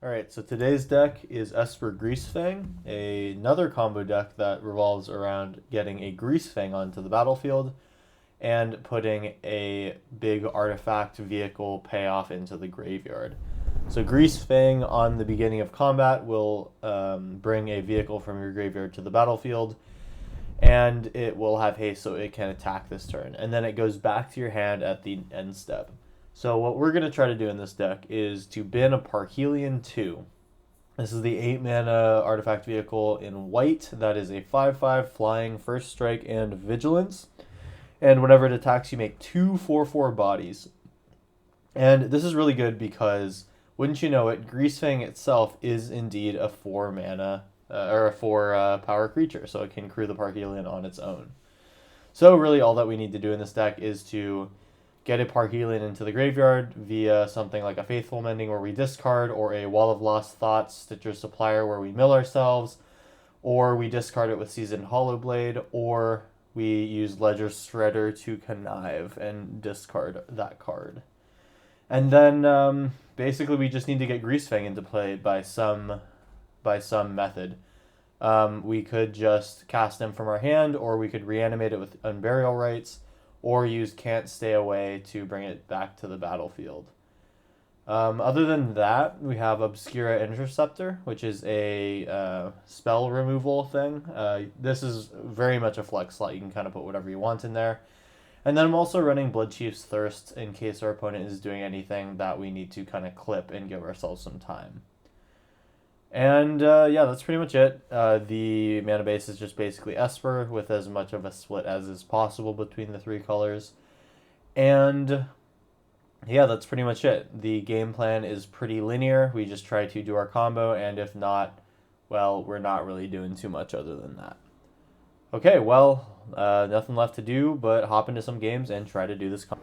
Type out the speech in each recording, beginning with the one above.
Alright, so today's deck is ESPER Greasefang, another combo deck that revolves around getting a Greasefang onto the battlefield and putting a big artifact vehicle payoff into the graveyard. So Greasefang on the beginning of combat will bring a vehicle from your graveyard to the battlefield, and it will have haste so it can attack this turn. And then it goes back to your hand at the end step. So what we're going to try to do in this deck is to bin a Parhelion 2. This is the 8 mana artifact vehicle in white. That is a 5/5 flying, first strike, and vigilance. And whenever it attacks, you make 2 4/4 bodies. And this is really good because, wouldn't you know it, Greasefang itself is indeed a 4 mana, or a 4 power creature. So it can crew the Parhelion on its own. So really all that we need to do in this deck is to get a Parhelion into the graveyard via something like a Faithful Mending where we discard, or a Wall of Lost Thoughts, Stitcher's Supplier where we mill ourselves, or we discard it with Seasoned Hollowblade, or we use Ledger Shredder to connive and discard that card. And then basically we just need to get Greasefang into play by some method. We could just cast him from our hand, or we could reanimate it with Unburial Rites, or use Can't Stay Away to bring it back to the battlefield. Other than that, we have Obscura Interceptor, which is a spell removal thing. This is very much a flex slot. You can kind of put whatever you want in there. And then I'm also running Bloodchief's Thirst in case our opponent is doing anything that we need to kind of clip and give ourselves some time. And yeah, that's pretty much it. The mana base is just basically Esper with as much of a split as is possible between the 3 colors. And yeah, that's pretty much it. The game plan is pretty linear. We just try to do our combo, and if not, well, we're not really doing too much other than that. Okay, well, nothing left to do but hop into some games and try to do this combo.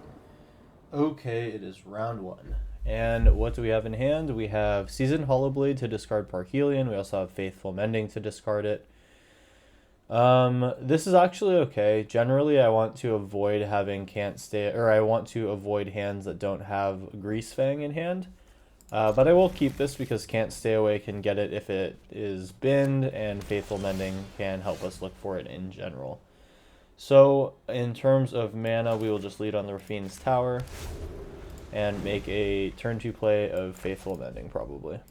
Okay, it is round 1. And what do we have in hand? We have Seasoned Hollowblade to discard Parhelion. We also have Faithful Mending to discard it. This is actually okay. Generally, I want to avoid having I want to avoid hands that don't have Greasefang in hand. But I will keep this because Can't Stay Away can get it if it is binned, and Faithful Mending can help us look for it in general. So, in terms of mana, we will just lead on the Rafine's Tower and make a turn 2 play of Faithful Mending, probably.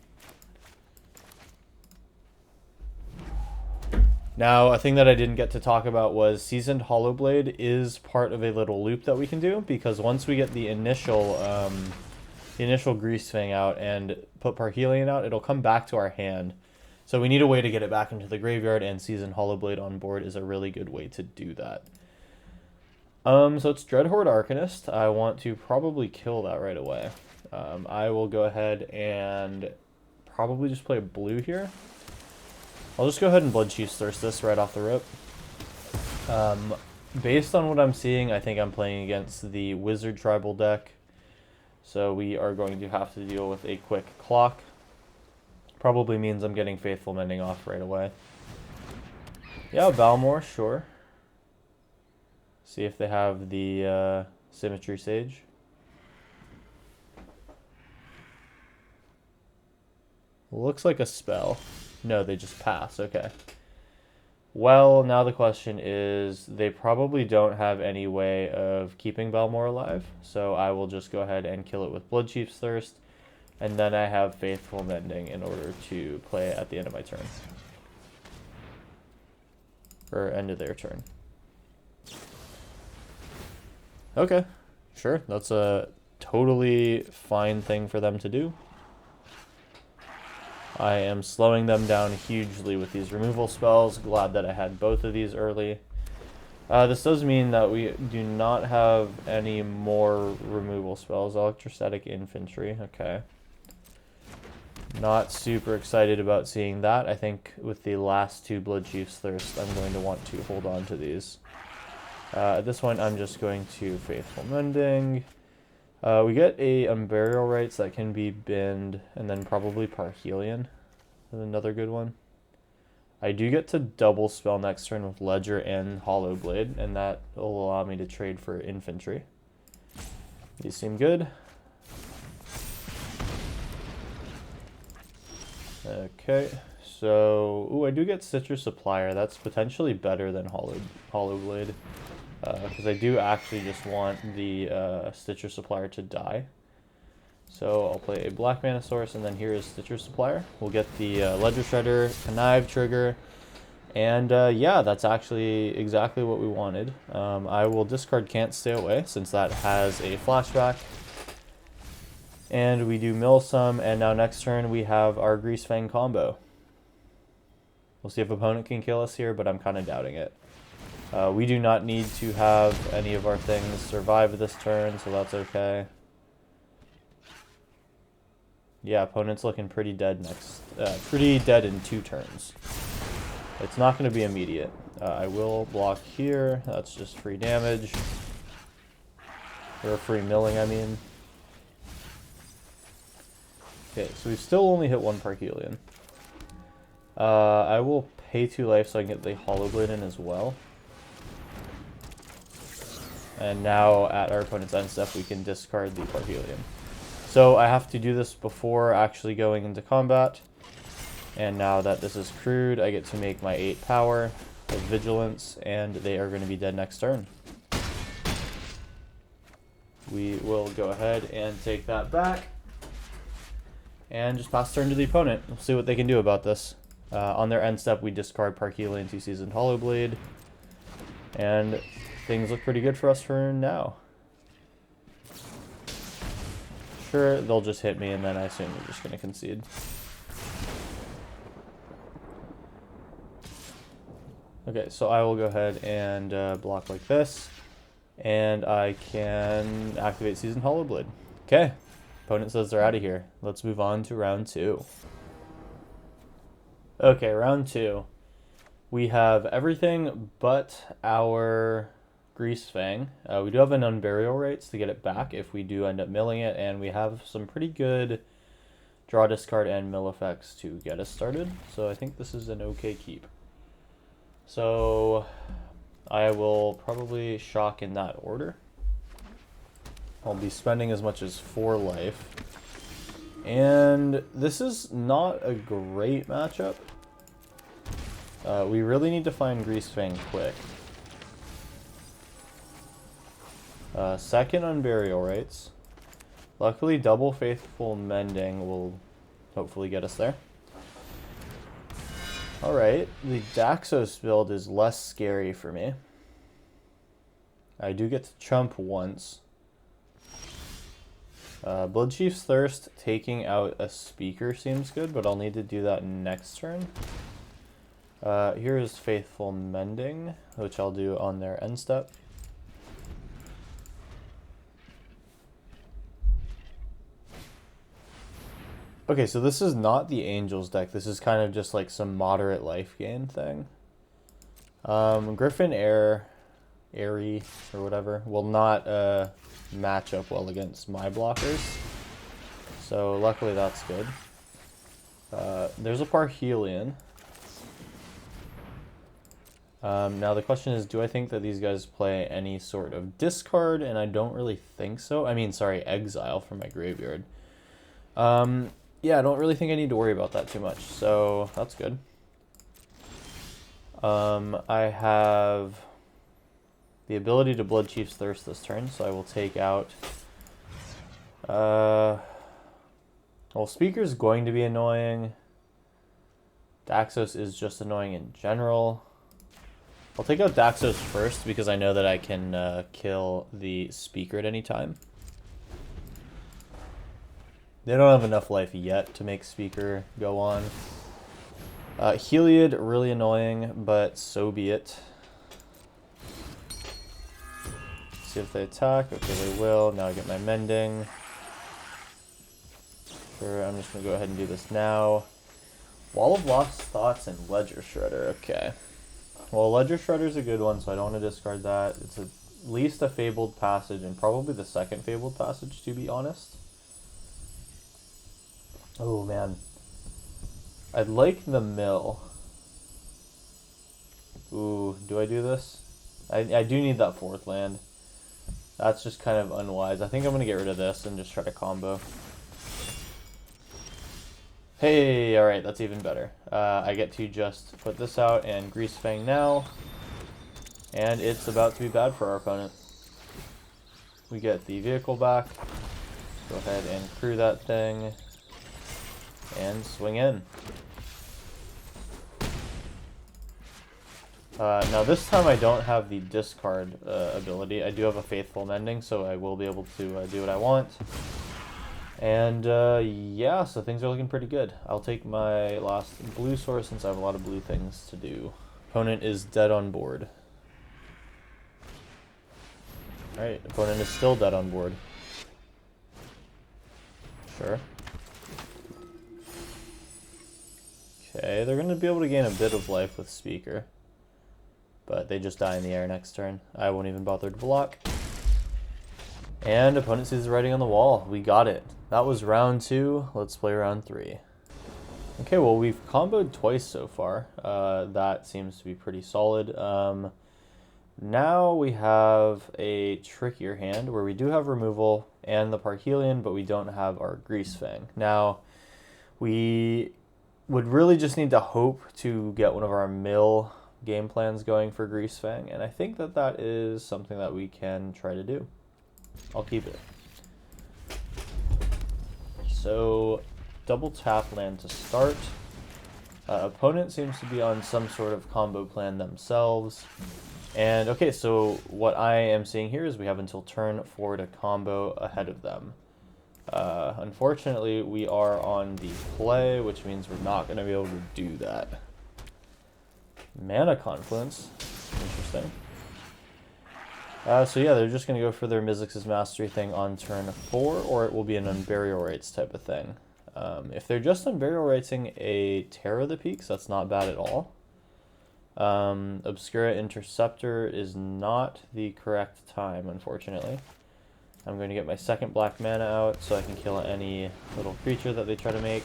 Now, a thing that I didn't get to talk about was Seasoned Hollowblade is part of a little loop that we can do, because once we get the initial Greasefang out and put Parhelion out, it'll come back to our hand. So we need a way to get it back into the graveyard, and Seasoned Hollowblade on board is a really good way to do that. So it's Dreadhorde Arcanist. I want to probably kill that right away. I will go ahead and probably just play a blue here. I'll just go ahead and Bloodchief's Thirst this right off the rip. Based on what I'm seeing, I think I'm playing against the Wizard Tribal deck. So we are going to have to deal with a quick clock. Probably means I'm getting Faithful Mending off right away. Yeah, Balmor, sure. See if they have the Symmetry Sage. Looks like a spell. No, they just pass. Okay. Well, now the question is, they probably don't have any way of keeping Balmor alive, so I will just go ahead and kill it with Bloodchief's Thirst, and then I have Faithful Mending in order to play at the end of my turn. Or end of their turn. Okay, sure. That's a totally fine thing for them to do. I am slowing them down hugely with these removal spells. Glad that I had both of these early. This does mean that we do not have any more removal spells. Electrostatic Infantry, okay. Not super excited about seeing that. I think with the last 2 Bloodchief's Thirst, I'm going to want to hold on to these. At this point, I'm just going to Faithful Mending. We get a Unburial Rites that can be binned, and then probably Parhelion is another good one. I do get to double spell next turn with Ledger and Hollowblade, and that will allow me to trade for Infantry. These seem good. Okay, so ooh, I do get Citrus Supplier. That's potentially better than Hollow Blade, because I do actually just want the Citrus Supplier to die. So I'll play a Black Mana Source, and then here is Citrus Supplier. We'll get the Ledger Shredder, Connive trigger, and yeah, that's actually exactly what we wanted. I will discard Can't Stay Away, since that has a flashback. And we do mill some, and now next turn we have our Greasefang combo. We'll see if opponent can kill us here, but I'm kind of doubting it. We do not need to have any of our things survive this turn, so that's okay. Yeah, opponent's looking pretty dead pretty dead in 2 turns. It's not going to be immediate. I will block here. That's just free damage. Or free milling, I mean. Okay, so we've still only hit 1 Parhelion. I will pay 2 life so I can get the Hollow Blade in as well. And now at our opponent's end step, we can discard the Parhelion. So I have to do this before actually going into combat. And now that this is crude, I get to make my 8 power of Vigilance, and they are going to be dead next turn. We will go ahead and take that back. And just pass turn to the opponent. We'll see what they can do about this. On their end step, we discard Parhelion, 2-seasoned Hollow Blade. And things look pretty good for us for now. Sure, they'll just hit me, and then I assume they're just going to concede. Okay, so I will go ahead and block like this. And I can activate Seasoned Hollow Blade. Okay. Opponent says they're out of here. Let's move on to round 2. Okay, round 2. We have everything but our Greasefang. We do have an Unburial Rites to get it back if we do end up milling it, and we have some pretty good draw, discard, and mill effects to get us started. So I think this is an okay keep. So I will probably shock in that order. I'll be spending as much as 4 life. And this is not a great matchup. We really need to find Greasefang quick. Second Unburial Rites. Luckily, double Faithful Mending will hopefully get us there. Alright, the Daxos build is less scary for me. I do get to chump once. Bloodchief's Thirst taking out a Speaker seems good, but I'll need to do that next turn. Here is Faithful Mending, which I'll do on their end step. Okay, so this is not the Angels deck. This is kind of just like some moderate life gain thing. Griffin Airy, or whatever, will not match up well against my blockers. So luckily that's good. There's a Parhelion. Now the question is, do I think that these guys play any sort of discard? And I don't really think so. I mean, sorry, exile from my graveyard. Yeah, I don't really think I need to worry about that too much, so that's good. I have the ability to Bloodchief's Thirst this turn, so I will take out... well, Speaker's going to be annoying. Daxos is just annoying in general. I'll take out Daxos first, because I know that I can kill the Speaker at any time. They don't have enough life yet to make Speaker go on. Heliod, really annoying, but so be it. See if they attack. Okay, they will. Now I get my Mending. Sure, I'm just going to go ahead and do this now. Wall of Lost Thoughts and Ledger Shredder. Okay. Well, Ledger Shredder is a good one, so I don't want to discard that. It's at least a Fabled Passage, and probably the second Fabled Passage, to be honest. Oh, man. I'd like the mill. Ooh, do I do this? I do need that 4th land. That's just kind of unwise. I think I'm going to get rid of this and just try to combo. Hey, alright, that's even better. I get to just put this out and Greasefang now. And it's about to be bad for our opponent. We get the vehicle back. Go ahead and crew that thing. And swing in. Now this time I don't have the discard ability. I do have a Faithful Mending, so I will be able to do what I want. And yeah, so things are looking pretty good. I'll take my last blue source since I have a lot of blue things to do. Opponent is dead on board. Alright, opponent is still dead on board. Sure. Okay, they're going to be able to gain a bit of life with Speaker. But they just die in the air next turn. I won't even bother to block. And opponent sees the writing on the wall. We got it. That was round 2. Let's play round 3. Okay, well, we've comboed twice so far. That seems to be pretty solid. Now we have a trickier hand where we do have removal and the Parhelion, but we don't have our Greasefang. Now, we would really just need to hope to get one of our mill game plans going for Greasefang, and I think that that is something that we can try to do. I'll keep it. So, double tap land to start. Opponent seems to be on some sort of combo plan themselves. And okay, so what I am seeing here is we have until turn 4 to combo ahead of them. Unfortunately, we are on the play, which means we're not going to be able to do that. Mana Confluence. Interesting. So yeah, they're just going to go for their Mizzix's Mastery thing on turn 4, or it will be an Unburial Rites type of thing. If they're just Unburial Ritesing a Terror of the Peaks, that's not bad at all. Obscura Interceptor is not the correct time, unfortunately. I'm going to get my second black mana out so I can kill any little creature that they try to make.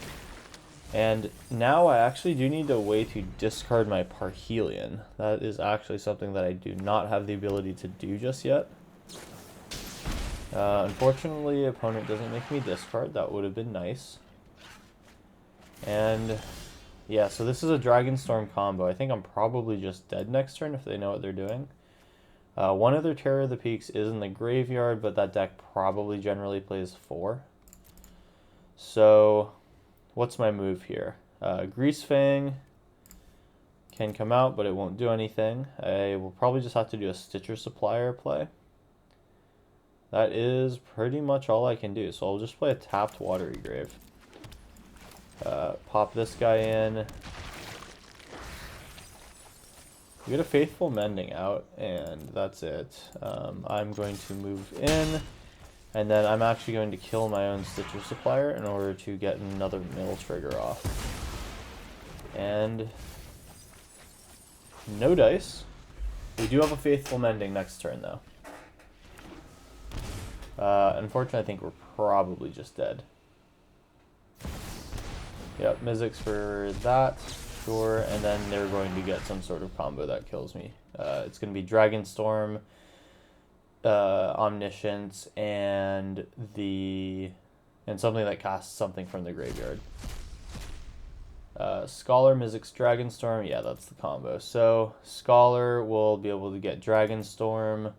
And now I actually do need a way to discard my Parhelion. That is actually something that I do not have the ability to do just yet. Unfortunately, opponent doesn't make me discard. That would have been nice. And yeah, so this is a Dragonstorm combo. I think I'm probably just dead next turn if they know what they're doing. One of their Terror of the Peaks is in the graveyard, but that deck probably generally plays 4. So what's my move here? Greasefang can come out, but it won't do anything. I will probably just have to do a Stitcher Supplier play. That is pretty much all I can do. So I'll just play a tapped Watery Grave. Pop this guy in. We get a Faithful Mending out, and that's it. I'm going to move in, and then I'm actually going to kill my own Stitcher Supplier in order to get another mill trigger off. And no dice. We do have a Faithful Mending next turn, though. Unfortunately, I think we're probably just dead. Yep, Mizzix for that, sure, and then they're going to get some sort of combo that kills me. It's going to be Dragonstorm, Omniscience, and something that casts something from the graveyard. Scholar, Mizzix, Dragonstorm, yeah, that's the combo. So Scholar will be able to get Dragonstorm.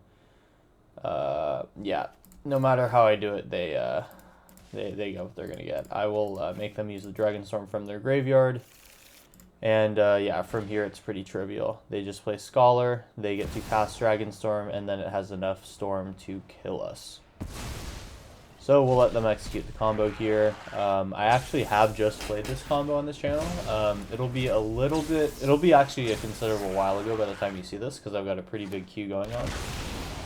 Yeah, no matter how I do it, they get what they're going to get. I will make them use the Dragonstorm from their graveyard. And yeah, from here it's pretty trivial. They just play Scholar, they get to cast Dragonstorm, and then it has enough Storm to kill us. So we'll let them execute the combo here. I actually have just played this combo on this channel. It'll be actually a considerable while ago by the time you see this, because I've got a pretty big queue going on.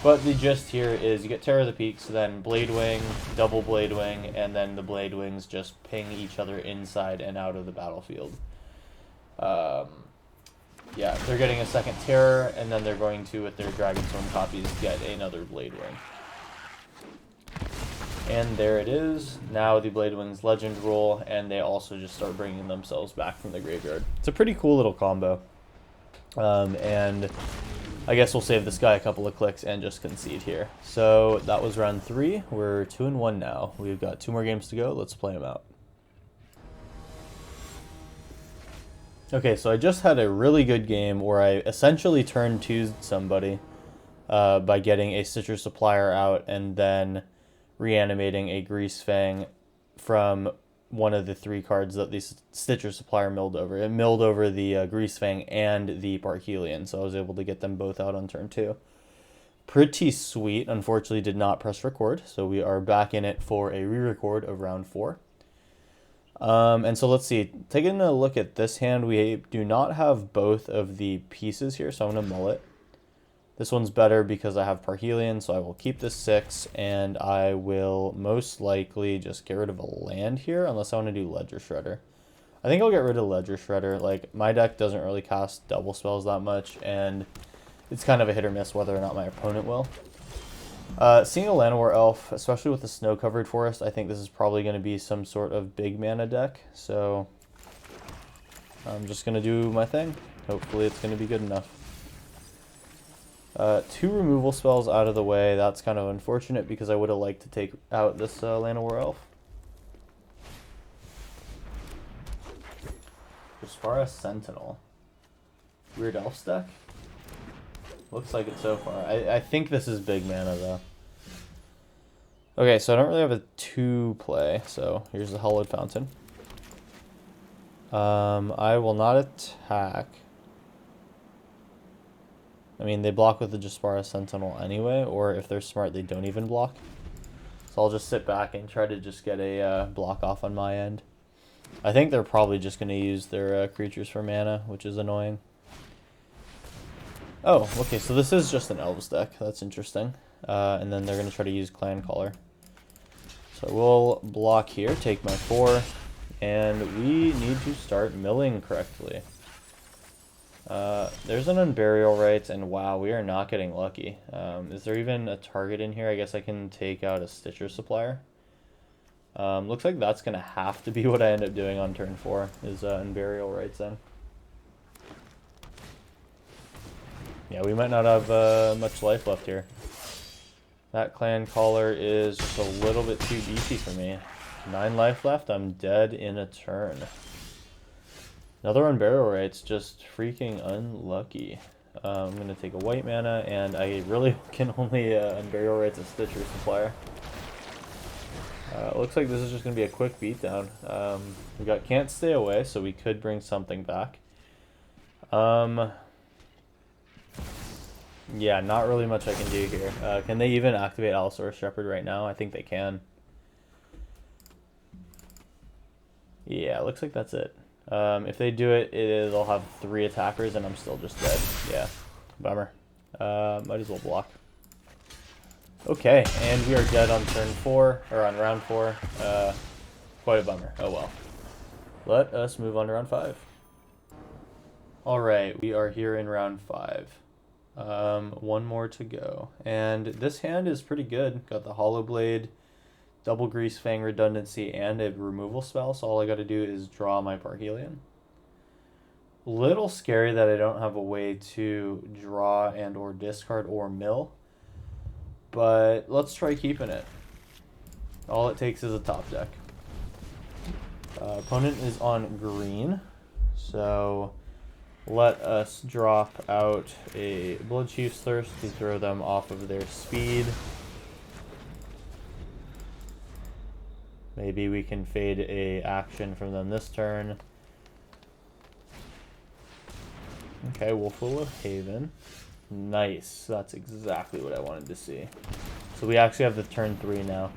But the gist here is you get Terror of the Peaks, then Bladewing, double Bladewing, and then the Bladewings just ping each other inside and out of the battlefield. Yeah, they're getting a second Terror, and then they're going to, with their Dragonstorm copies, get another Bladewing. And there it is. Now the Bladewings Legend rule, and they also just start bringing themselves back from the graveyard. It's a pretty cool little combo. And I guess we'll save this guy a couple of clicks and just concede here. So that was round 3. We're 2-1 now. We've got 2 more games to go. Let's play them out. Okay, so I just had a really good game where I essentially turned to somebody by getting a Stitcher Supplier out and then reanimating a Greasefang from one of the 3 cards that the Stitcher Supplier milled over. It milled over the Greasefang and the Parhelion, so I was able to get them both out on turn 2. Pretty sweet. Unfortunately, did not press record, so we are back in it for a re-record of round 4. And so let's see. Taking a look at this hand, we do not have both of the pieces here, so I'm going to mull it. This one's better because I have Parhelion, so I will keep this 6, and I will most likely just get rid of a land here, unless I want to do Ledger Shredder. I think I'll get rid of Ledger Shredder. Like, my deck doesn't really cast double spells that much, and it's kind of a hit or miss whether or not my opponent will. Seeing a Llanowar Elf, especially with the snow-covered forest, I think this is probably going to be some sort of big mana deck, so I'm just going to do my thing. Hopefully it's going to be good enough. 2 removal spells out of the way. That's kind of unfortunate because I would have liked to take out this Llanowar Elf. Jaspara Sentinel. Weird Elf deck? Looks like it so far. I think this is big mana though. Okay, so I don't really have a 2 play, so here's the Hallowed Fountain. I will not attack. I mean, they block with the Jaspara Sentinel anyway, or if they're smart, they don't even block. So I'll just sit back and try to just get a block off on my end. I think they're probably just going to use their creatures for mana, which is annoying. Oh, okay, so this is just an Elves deck. That's interesting. And then they're going to try to use Clan Caller. So we'll block here, take my 4, and we need to start milling correctly. There's an Unburial Rites, and wow, we are not getting lucky. Is there even a target in here? I guess I can take out a Stitcher Supplier. Looks like that's going to have to be what I end up doing on turn 4, is Unburial Rites then. Yeah, we might not have much life left here. That Clan Caller is just a little bit too beefy for me. 9 life left, I'm dead in a turn. Another Unburial Rites, just freaking unlucky. I'm going to take a white mana, and I really can only Unburial Rites a Stitcher Supplier. Looks like this is just going to be a quick beatdown. We got Can't Stay Away, so we could bring something back. Yeah, not really much I can do here. Can they even activate Allosaurus Shepherd right now? I think they can. Yeah, looks like that's it. If they do it, they'll have 3 attackers, and I'm still just dead. Yeah, bummer. Might as well block. Okay, and we are dead on turn 4, or on round 4. Quite a bummer. Oh well. Let us move on to round 5. Alright, we are here in round 5. 1 more to go. And this hand is pretty good. Got the Hollow Blade, double Greasefang redundancy, and a removal spell, so all I gotta do is draw my Parhelion. Little scary that I don't have a way to draw and or discard or mill, but let's try keeping it. All it takes is a top deck. Opponent is on green, so let us drop out a Blood Chief's Thirst to throw them off of their speed. Maybe we can fade a action from them this turn. Okay, Wolfwillow of Haven. Nice. That's exactly what I wanted to see. So we actually have the turn 3 now.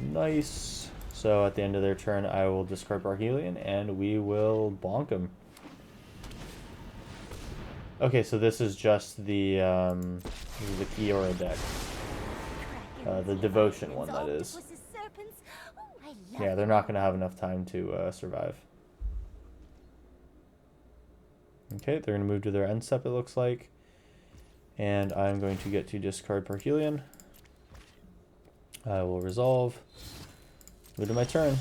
Nice. So at the end of their turn, I will discard Parhelion, and we will bonk them. Okay, so this is just the Kiora deck. The Devotion one, that is. Yeah, they're not going to have enough time to survive. Okay, they're going to move to their end step, it looks like. And I'm going to get to discard Parhelion. I will resolve. Move to my turn.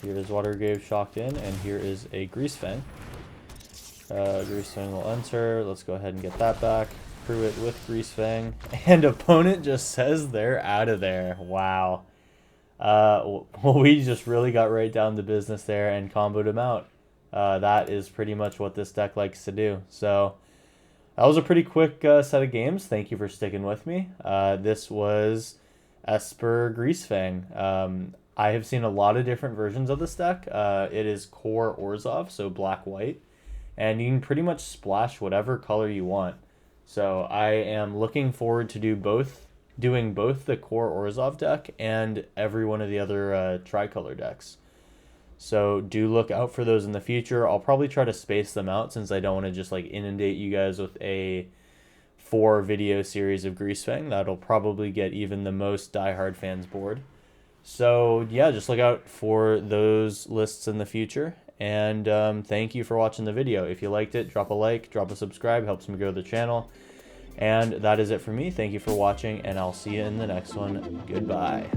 Here is Watergrave Shocked In, and here is a Greasefang. Greasefang will enter. Let's go ahead and get that back. Crew it with Greasefang. And opponent just says they're out of there. Wow. Well, we just really got right down to business there and comboed him out. that is pretty much what this deck likes to do. So that was a pretty quick set of games. Thank you for sticking with me. This was ESPER Greasefang. I have seen a lot of different versions of this deck. It is core Orzhov, so black-white, and you can pretty much splash whatever color you want. So I am looking forward to doing both the core Orzhov deck and every one of the other tricolor decks. So do look out for those in the future. I'll probably try to space them out since I don't want to just like inundate you guys with a 4-video series of Greasefang. That'll probably get even the most diehard fans bored. So yeah, just look out for those lists in the future. And thank you for watching the video. If you liked it, drop a like, drop a subscribe, helps me grow the channel. And that is it for me. Thank you for watching, and I'll see you in the next one. Goodbye.